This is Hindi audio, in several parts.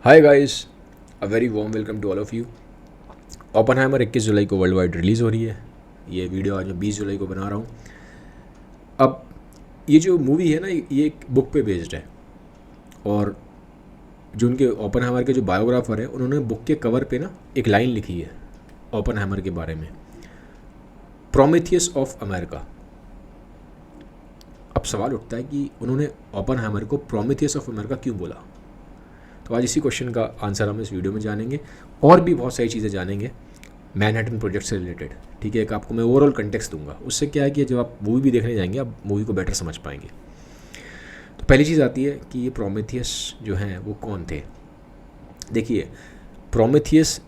Hi guys, a very warm welcome to all of you. Oppenheimer 21 जुलाई को वर्ल्ड वाइड रिलीज़ हो रही है। ये वीडियो आज मैं 20 जुलाई को बना रहा हूँ। अब ये जो मूवी है ना, ये एक बुक पे बेस्ड है। और जो उनके ओपनहाइमर के जो बायोग्राफर हैं, उन्होंने बुक के कवर पे ना एक लाइन लिखी है ओपनहाइमर के बारे में, प्रोमेथियस ऑफ अमेरिका। अब सवाल उठता है कि उन्होंने ओपनहाइमर को प्रोमेथियस ऑफ अमेरिका क्यों बोला। तो आज इसी क्वेश्चन का आंसर हम इस वीडियो में जानेंगे, और भी बहुत सारी चीज़ें जानेंगे मैनहट्टन प्रोजेक्ट से रिलेटेड। ठीक है, एक आपको मैं ओवरऑल कंटेक्स्ट दूंगा। उससे क्या है कि जब आप मूवी भी देखने जाएंगे, आप मूवी को बेटर समझ पाएंगे। तो पहली चीज़ आती है कि ये प्रोमेथियस जो हैं वो कौन थे। देखिए, प्रोमेथियस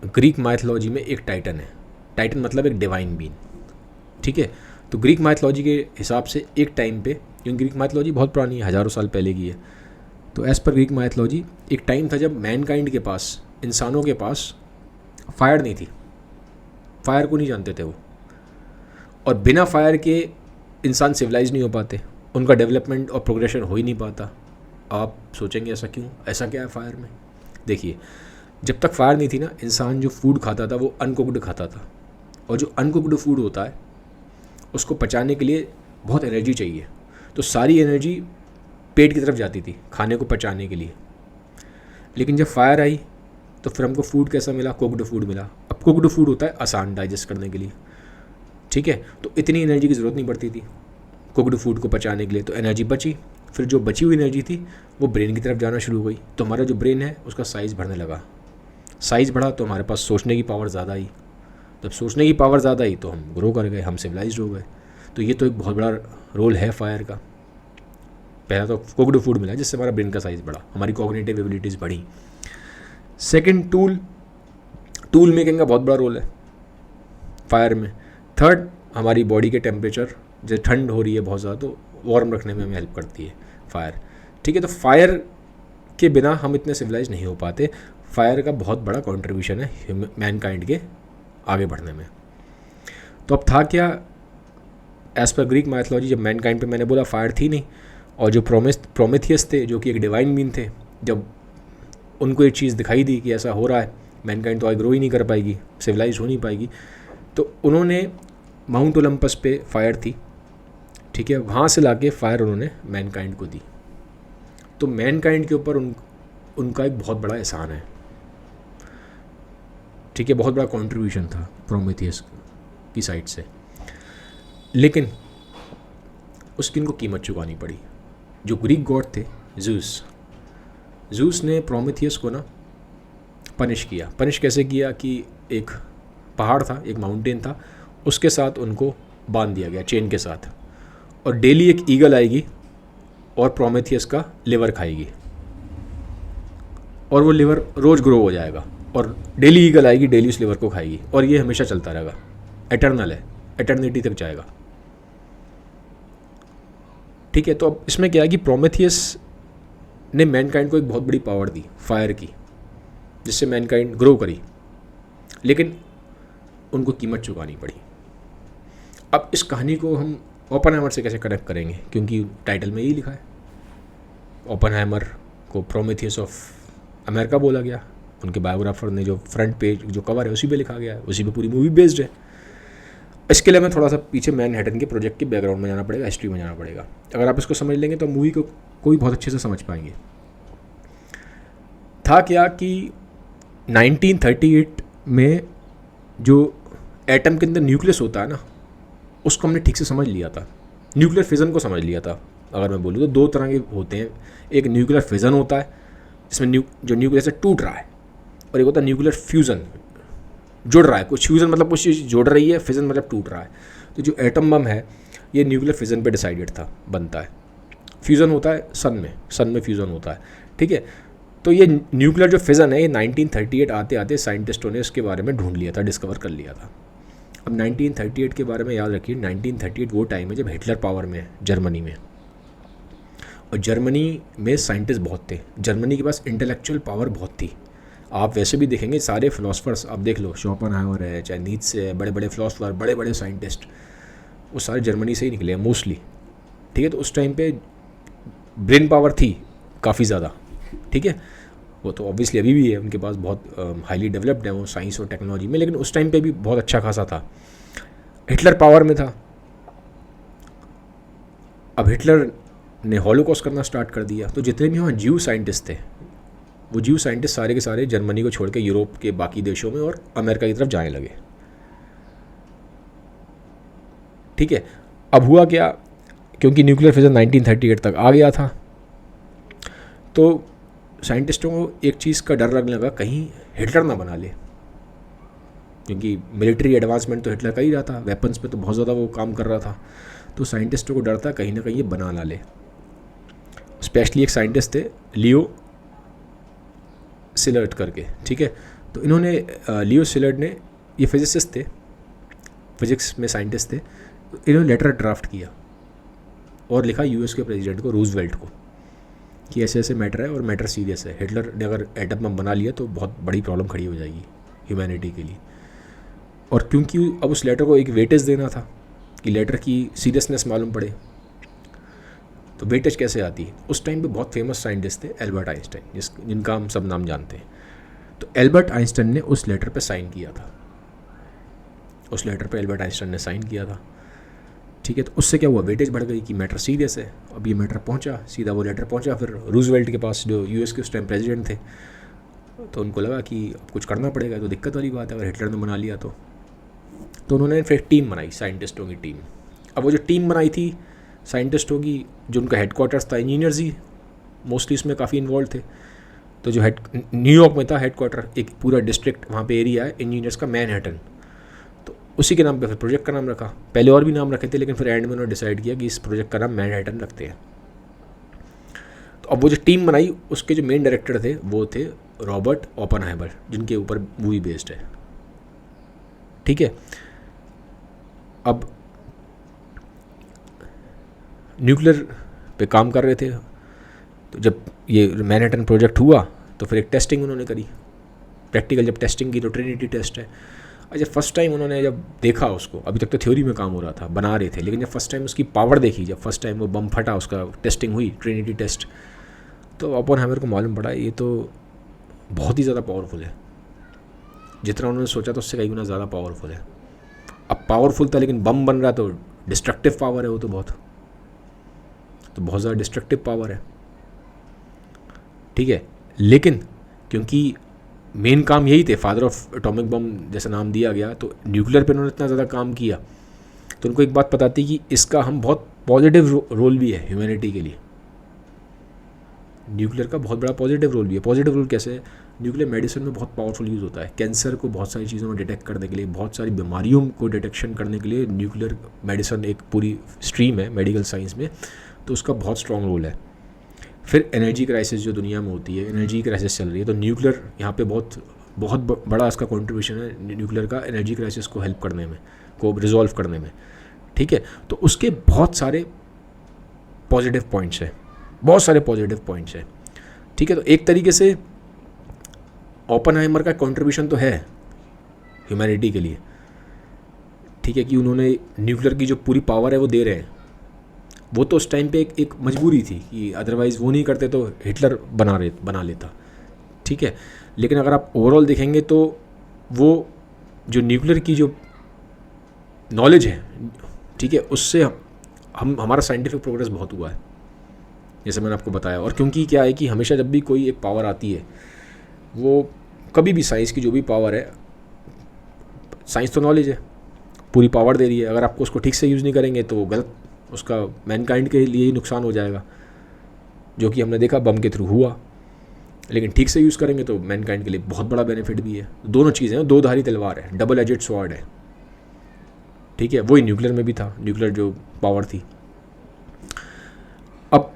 ग्रीक माइथोलॉजी में एक टाइटन है। टाइटन मतलब एक डिवाइन बीन। ठीक है, तो ग्रीक माइथोलॉजी के हिसाब से एक टाइम पे, क्योंकि ग्रीक माइथोलॉजी बहुत पुरानी है, हज़ारों साल पहले की है, तो एज़ पर ग्रीक माइथोलॉजी एक टाइम था जब मैनकाइंड के पास, इंसानों के पास फायर नहीं थी। फायर को नहीं जानते थे वो, और बिना फायर के इंसान सिविलाइज नहीं हो पाते, उनका डेवलपमेंट और प्रोग्रेशन हो ही नहीं पाता। आप सोचेंगे ऐसा क्यों, ऐसा क्या है फायर में। देखिए, जब तक फायर नहीं थी ना, इंसान जो फूड खाता था वो अनकुक्ड खाता था, और जो अनकुक्ड फूड होता है उसको पचाने के लिए बहुत एनर्जी चाहिए। तो सारी एनर्जी पेट की तरफ जाती थी खाने को पचाने के लिए। लेकिन जब फायर आई तो फिर हमको फूड कैसा मिला, कुक्ड फूड मिला। अब कुक्ड फूड होता है आसान डाइजेस्ट करने के लिए। ठीक है, तो इतनी एनर्जी की ज़रूरत नहीं पड़ती थी कुक्ड फूड को पचाने के लिए, तो एनर्जी बची। फिर जो बची हुई एनर्जी थी वो ब्रेन की तरफ जाना शुरू हो गई। तो हमारा जो ब्रेन है उसका साइज़ बढ़ने लगा। साइज़ बढ़ा तो हमारे पास सोचने की पावर ज़्यादा आई। जब सोचने की पावर ज़्यादा आई तो हम ग्रो कर गए, हम सिविलाइज्ड हो गए। तो ये तो एक बहुत बड़ा रोल है फायर का। पहला तो कुक्ड फूड मिला जिससे हमारा ब्रेन का साइज़ बढ़ा, हमारी कॉग्निटिव एबिलिटीज़ बढ़ी। सेकंड, टूल मेकिंग का बहुत बड़ा रोल है फायर में। थर्ड, हमारी बॉडी के टेम्परेचर, जैसे ठंड हो रही है बहुत ज़्यादा, तो वार्म रखने में हमें हेल्प करती है फायर। ठीक है, तो फायर के बिना हम इतने सिविलाइज नहीं हो पाते। फायर का बहुत बड़ा कंट्रीब्यूशन है मैनकाइंड के आगे बढ़ने में। तो अब था क्या, एज़ पर ग्रीक माइथोलॉजी, जब मैनकाइंड पे मैंने बोला फायर थी नहीं, और जो प्रोमेथियस थे जो कि एक डिवाइन बीन थे, जब उनको एक चीज़ दिखाई दी कि ऐसा हो रहा है, मैनकाइंड तो आगे ग्रो ही नहीं कर पाएगी, सिविलाइज हो नहीं पाएगी, तो उन्होंने माउंट ओलंपस पे फायर थी, ठीक है, वहाँ से लाके फायर उन्होंने मैनकाइंड को दी। तो मैनकाइंड के ऊपर उनका एक बहुत बड़ा एहसान है। ठीक है, बहुत बड़ा कंट्रीब्यूशन था प्रोमेथियस की साइड से। लेकिन उसकी उनको कीमत चुकानी पड़ी। जो ग्रीक गॉड थे, जूस ने प्रोमेथियस को ना पनिश किया। पनिश कैसे किया कि एक पहाड़ था, एक माउंटेन था, उसके साथ उनको बांध दिया गया चेन के साथ, और डेली एक ईगल आएगी और प्रोमेथियस का लिवर खाएगी, और वो लिवर रोज़ ग्रो हो जाएगा, और डेली ईगल आएगी, डेली उस लिवर को खाएगी, और ये हमेशा चलता रहेगा। एटर्नल है, एटर्निटी तक जाएगा। ठीक है, तो अब इसमें क्या है कि प्रोमेथियस ने मैनकाइंड को एक बहुत बड़ी पावर दी फायर की, जिससे मैनकाइंड ग्रो करी, लेकिन उनको कीमत चुकानी पड़ी। अब इस कहानी को हम ओपनहाइमर से कैसे कनेक्ट करेंगे, क्योंकि टाइटल में यही लिखा है, ओपनहाइमर को प्रोमेथियस ऑफ अमेरिका बोला गया। उनके बायोग्राफर ने जो फ्रंट पेज, जो कवर है, उसी पे लिखा गया है, उसी पे पूरी मूवी बेस्ड है। इसके लिए हमें थोड़ा सा पीछे मैनहट्टन के प्रोजेक्ट के बैकग्राउंड में जाना पड़ेगा, हिस्ट्री में जाना पड़ेगा। अगर आप इसको समझ लेंगे तो मूवी को कोई बहुत अच्छे से समझ पाएंगे। था क्या कि 1938 में जो एटम के अंदर न्यूक्लियस होता है ना, उसको हमने ठीक से समझ लिया था। न्यूक्लियर फिजन को समझ लिया था। अगर मैं बोलूँ तो दो तरह के होते हैं। एक न्यूक्लियर फिजन होता है जिसमें जो न्यूक्लियस है टूट रहा है, और एक होता है न्यूक्लियर फ्यूज़न, जुड़ रहा है। कुछ फ्यूज़न मतलब कुछ चीज़ जुड़ रही है, फिजन मतलब टूट रहा है। तो जो एटम बम है ये न्यूक्लियर फिजन पे डिसाइडेड था, बनता है। फ्यूज़न होता है सन में फ्यूज़न होता है। ठीक है, तो ये न्यूक्लियर जो फिजन है, ये 1938 आते आते साइंटिस्टों ने इसके बारे में ढूंढ लिया था, डिस्कवर कर लिया था। अब 1938 के बारे में याद रखिए, 1938 वो टाइम है जब हिटलर पावर में है जर्मनी में, और जर्मनी में साइंटिस्ट बहुत थे। जर्मनी के पास इंटेलेक्चुअल पावर बहुत थी। आप वैसे भी देखेंगे सारे फिलोसफर्स, आप देख लो, शोपेनहावर है, चाहे नीत्शे है, बड़े बड़े फिलोसफर, बड़े बड़े साइंटिस्ट, वो सारे जर्मनी से ही निकले हैं मोस्टली। ठीक है, तो उस टाइम पे ब्रेन पावर थी काफ़ी ज़्यादा। ठीक है, वो तो ऑब्वियसली अभी भी है, उनके पास बहुत हाईली डेवलप्ड है वो साइंस और टेक्नोलॉजी में, लेकिन उस टाइम पे भी बहुत अच्छा खासा था। हिटलर पावर में था। अब हिटलर ने हॉलोकॉस्ट करना स्टार्ट कर दिया, तो जितने भी वहाँ ज्यू साइंटिस्ट थे, वो ज्यू साइंटिस्ट सारे के सारे जर्मनी को छोड़ के यूरोप के बाकी देशों में और अमेरिका की तरफ जाने लगे। ठीक है, अब हुआ क्या, क्योंकि न्यूक्लियर फिजन 1938 तक आ गया था, तो साइंटिस्टों को एक चीज़ का डर लगने लगा, कहीं हिटलर ना बना ले, क्योंकि मिलिट्री एडवांसमेंट तो हिटलर कर ही रहा था, वेपन्स पे तो बहुत ज़्यादा वो काम कर रहा था, तो साइंटिस्टों को डर था कहीं ना कहीं ये बना ना ले। स्पेशली एक साइंटिस्ट थे लियो सिलर्ट करके, ठीक है, तो इन्होंने लियो सिलर्ट ने, ये फिजिसिस्ट थे, फिजिक्स में साइंटिस्ट थे, इन्होंने लेटर ड्राफ्ट किया और लिखा यूएस के प्रेसिडेंट को, रूजवेल्ट को, कि ऐसे ऐसे मैटर है और मैटर सीरियस है, हिटलर ने अगर एटम बम बना लिया तो बहुत बड़ी प्रॉब्लम खड़ी हो जाएगी ह्यूमैनिटी के लिए। और क्योंकि अब उस लेटर को एक वेटेज देना था कि लेटर की सीरियसनेस मालूम पड़े, तो वेटेज कैसे आती है, उस टाइम पे बहुत फेमस साइंटिस्ट थे एल्बर्ट आइंस्टाइन, जिनका हम सब नाम जानते हैं। तो एल्बर्ट आइंस्टाइन ने उस लेटर पे साइन किया था, उस लेटर पे एल्बर्ट आइंस्टाइन ने साइन किया था, ठीक है। तो उससे क्या हुआ, वेटेज बढ़ गई कि मैटर सीरियस है। अब ये मैटर पहुंचा, सीधा वो लेटर पहुंचा फिर रूजवेल्ट के पास, जो यूएस के उस टाइम प्रेसिडेंट थे, तो उनको लगा कि अब कुछ करना पड़ेगा, तो दिक्कत वाली बात है अगर हिटलर ने बना लिया तो उन्होंने फिर टीम बनाई, साइंटिस्टों की टीम। अब वो जो टीम बनाई थी साइंटिस्टों की, जो उनका हेडक्वार्टर्स था, इंजीनियर्स ही मोस्टली इसमें काफ़ी इन्वॉल्व थे, तो जो न्यूयॉर्क में था हेडक्वार्टर, एक पूरा डिस्ट्रिक्ट वहाँ पे एरिया है इंजीनियर्स का, मैनहट्टन, तो उसी के नाम पे फिर प्रोजेक्ट का नाम रखा। पहले और भी नाम रखे थे, लेकिन फिर एंड में उन्होंने डिसाइड किया कि इस प्रोजेक्ट का नाम मैनहट्टन रखते हैं। तो अब वो जो टीम बनाई, उसके जो मेन डायरेक्टर थे वो थे रॉबर्ट ओपेनहाइमर, जिनके ऊपर मूवी बेस्ड है, ठीक है। अब न्यूक्लियर पे काम कर रहे थे, तो जब ये मैनहट्टन प्रोजेक्ट हुआ तो फिर एक टेस्टिंग उन्होंने करी, प्रैक्टिकल जब टेस्टिंग की तो ट्रिनिटी टेस्ट है। और जब फर्स्ट टाइम उन्होंने जब देखा उसको, अभी तक तो थ्योरी में काम हो रहा था, बना रहे थे, लेकिन जब फर्स्ट टाइम उसकी पावर देखी, जब फर्स्ट टाइम वो बम फटा, उसका टेस्टिंग हुई, ट्रिनिटी टेस्ट, तो ओपेनहाइमर को मालूम पड़ा ये तो बहुत ही ज़्यादा पावरफुल है, जितना उन्होंने सोचा था उससे कई गुना ज़्यादा पावरफुल है। अब पावरफुल था, लेकिन बम बन रहा तो डिस्ट्रक्टिव पावर है, वो तो बहुत ज़्यादा डिस्ट्रक्टिव पावर है, ठीक है। लेकिन क्योंकि मेन काम यही थे, फादर ऑफ एटॉमिक बम जैसा नाम दिया गया, तो न्यूक्लियर पे उन्होंने इतना ज़्यादा काम किया, तो उनको एक बात पता थी कि इसका हम बहुत पॉजिटिव रोल भी है ह्यूमैनिटी के लिए, न्यूक्लियर का बहुत बड़ा पॉजिटिव रोल भी है। पॉजिटिव रोल कैसे है, न्यूक्लियर मेडिसिन में बहुत पावरफुल यूज़ होता है, कैंसर को बहुत सारी चीज़ों में डिटेक्ट करने के लिए, बहुत सारी बीमारियों को डिटेक्शन करने के लिए न्यूक्लियर मेडिसिन एक पूरी स्ट्रीम है मेडिकल साइंस में, तो उसका बहुत स्ट्रॉन्ग रोल है। फिर एनर्जी क्राइसिस जो दुनिया में होती है, एनर्जी क्राइसिस चल रही है, तो न्यूक्लियर यहाँ पे बहुत बड़ा इसका कंट्रीब्यूशन है न्यूक्लियर का, एनर्जी क्राइसिस को हेल्प करने में, को रिजॉल्व करने में, ठीक है। तो उसके बहुत सारे पॉजिटिव पॉइंट्स हैं, बहुत सारे पॉजिटिव पॉइंट्स हैं, ठीक है। तो एक तरीके से ओपेनहाइमर का कंट्रीब्यूशन तो है ह्यूमैनिटी के लिए, ठीक है, कि उन्होंने न्यूक्लियर की जो पूरी पावर है वो दे रहे हैं। वो तो उस टाइम पे एक मजबूरी थी कि अदरवाइज़ वो नहीं करते तो हिटलर बना लेता, ठीक है। लेकिन अगर आप ओवरऑल देखेंगे तो वो जो न्यूक्लियर की जो नॉलेज है, ठीक है, उससे हमारा साइंटिफिक प्रोग्रेस बहुत हुआ है, जैसे मैंने आपको बताया। और क्योंकि क्या है कि हमेशा जब भी कोई एक पावर आती है, वो कभी भी साइंस की जो भी पावर है, साइंस तो नॉलेज है, पूरी पावर दे रही है, अगर आपको उसको ठीक से यूज़ नहीं करेंगे तो गलत, उसका मैनकाइंड के लिए ही नुकसान हो जाएगा, जो कि हमने देखा बम के थ्रू हुआ। लेकिन ठीक से यूज़ करेंगे तो मैनकाइंड के लिए बहुत बड़ा बेनिफिट भी है। दोनों चीज़ें हैं, दो धारी तलवार है, डबल एजेड स्वॉर्ड है, ठीक है। वही न्यूक्लियर में भी था, न्यूक्लियर जो पावर थी। अब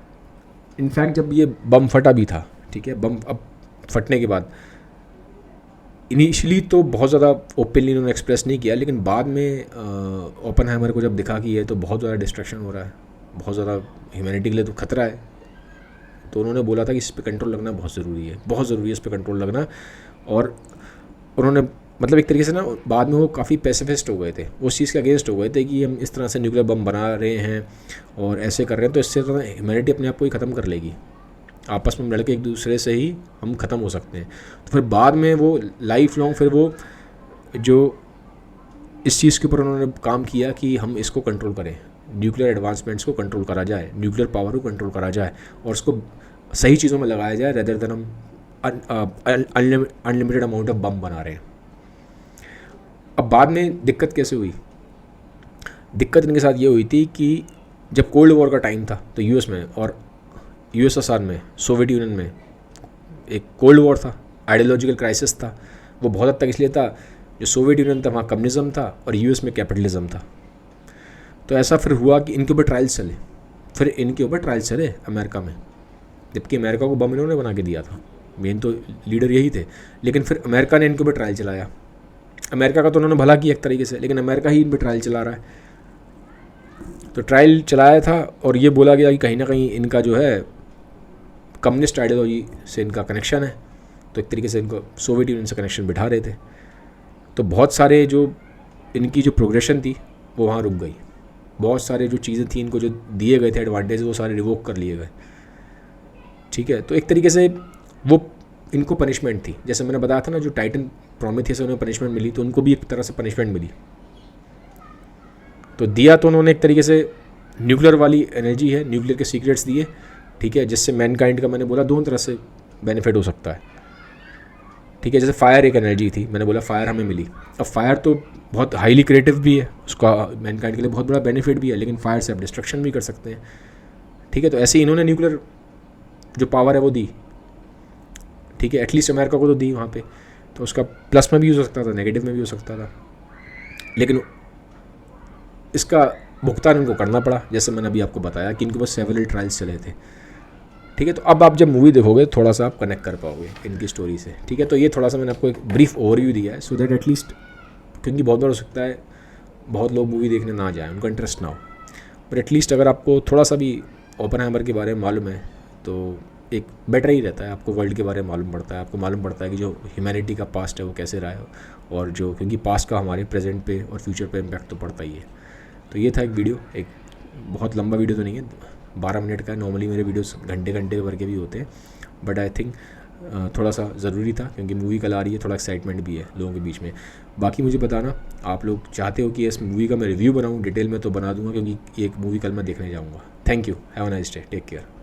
इनफैक्ट जब ये बम फटा भी था, ठीक है, बम अब फटने के बाद इनिशियली तो बहुत ज़्यादा ओपनली उन्होंने एक्सप्रेस नहीं किया, लेकिन बाद में ओपेनहाइमर को जब दिखा कि ये तो बहुत ज़्यादा डिस्ट्रैक्शन हो रहा है, बहुत ज़्यादा ह्यूमैनिटी के लिए तो खतरा है, तो उन्होंने बोला था कि इस पर कंट्रोल लगना बहुत ज़रूरी है, बहुत ज़रूरी है इस पर कंट्रोल लगना। और उन्होंने मतलब एक तरीके से ना बाद में वो काफ़ी पैसिफिस्ट हो गए थे, उस चीज़ के अगेंस्ट हो गए थे कि हम इस तरह से न्यूक्लियर बम बना रहे हैं और ऐसे कर रहे हैं तो इससे तो ह्यूमैनिटी अपने आप को ही ख़त्म कर लेगी, आपस में लड़के एक दूसरे से ही हम ख़त्म हो सकते हैं। तो फिर बाद में वो लाइफ लॉन्ग फिर वो जो इस चीज़ के ऊपर उन्होंने काम किया कि हम इसको कंट्रोल करें, न्यूक्लियर एडवांसमेंट्स को कंट्रोल करा जाए, न्यूक्लियर पावर को कंट्रोल करा जाए और उसको सही चीज़ों में लगाया जाए, रेदर देन हम अनलिमिटेड अमाउंट ऑफ बम बना रहे हैं। अब बाद में दिक्कत कैसे हुई? दिक्कत इनके साथ ये हुई थी कि जब कोल्ड वॉर का टाइम था तो यूएस में और यूएसएसआर में, सोवियत यूनियन में एक कोल्ड वॉर था, आइडियोलॉजिकल क्राइसिस था। वो बहुत हद तक इसलिए था, जो सोवियत यूनियन था वहाँ कम्युनिज्म था और यूएस में कैपिटलिज्म था। तो ऐसा फिर हुआ कि इनके ऊपर ट्रायल्स चले, फिर इनके ऊपर ट्रायल्स चले अमेरिका में, जबकि अमेरिका को बम इन्होंने बना के दिया था, मेन तो लीडर यही थे। लेकिन फिर अमेरिका ने इनके ऊपर ट्रायल चलाया। अमेरिका का तो उन्होंने भला किया एक तरीके से, लेकिन अमेरिका ही इन पर ट्रायल चला रहा है। तो ट्रायल चलाया था और ये बोला गया कि कहीं ना कहीं इनका जो है कम्युनिस्ट आइडियोलॉजी से इनका कनेक्शन है, तो एक तरीके से इनको सोवियत यूनियन से कनेक्शन बिठा रहे थे। तो बहुत सारे जो इनकी जो प्रोग्रेशन थी वो वहाँ रुक गई। बहुत सारे जो चीज़ें थी इनको जो दिए गए थे एडवांटेज, वो सारे रिवोक कर लिए गए। ठीक है, तो एक तरीके से वो इनको पनिशमेंट थी। जैसे मैंने बताया था ना, जो टाइटन प्रोमेथियस से उन्हें पनिशमेंट मिली, तो उनको भी एक तरह से पनिशमेंट मिली। तो दिया तो उन्होंने एक तरीके से न्यूक्लियर वाली एनर्जी है, न्यूक्लियर के सीक्रेट्स दिए, ठीक है, जिससे मैनकाइंड का मैंने बोला दोनों तरह से बेनिफिट हो सकता है। ठीक है, जैसे फायर एक एनर्जी थी, मैंने बोला फायर हमें मिली। अब फायर तो बहुत हाईली क्रिएटिव भी है, उसका मैनकाइंड के लिए बहुत बड़ा बेनिफिट भी है, लेकिन फायर से आप डिस्ट्रक्शन भी कर सकते हैं। ठीक है, तो ऐसे ही इन्होंने न्यूक्लियर जो पावर है वो दी। ठीक है, एटलीस्ट अमेरिका को तो दी वहाँ पे, तो उसका प्लस में भी हो सकता था, नेगेटिव में भी हो सकता था, लेकिन इसका भुगतान इनको करना पड़ा, जैसे मैंने अभी आपको बताया कि इनके पास सेवरल ट्रायल्स चले थे। ठीक है, तो अब आप जब मूवी देखोगे थोड़ा सा आप कनेक्ट कर पाओगे इनकी स्टोरी से। ठीक है, तो ये थोड़ा सा मैंने आपको एक ब्रीफ ओवरव्यू दिया है, सो दैट एटलीस्ट, क्योंकि बहुत बार हो सकता है बहुत लोग मूवी देखने ना जाएँ, उनका इंटरेस्ट ना हो, पर एटलीस्ट अगर आपको थोड़ा सा भी ओपेनहाइमर के बारे में मालूम है तो एक बेटर ही रहता है। आपको वर्ल्ड के बारे में मालूम पड़ता है, आपको मालूम पड़ता है कि जो ह्यूमैनिटी का पास्ट है वो कैसे रहा है, और जो क्योंकि पास्ट का हमारे प्रेजेंट पे और फ्यूचर पे इम्पैक्ट तो पड़ता ही है। तो ये था एक वीडियो, एक बहुत लंबा वीडियो तो नहीं है, 12 मिनट का। नॉर्मली मेरे वीडियोस घंटे भर के भी होते हैं, बट आई थिंक थोड़ा सा ज़रूरी था, क्योंकि मूवी कल आ रही है, थोड़ा एक्साइटमेंट भी है लोगों के बीच में। बाकी मुझे बताना आप लोग चाहते हो कि इस मूवी का मैं रिव्यू बनाऊँ डिटेल में, तो बना दूंगा, क्योंकि एक मूवी कल मैं देखने जाऊँगा। Thank you, have a nice day, take care.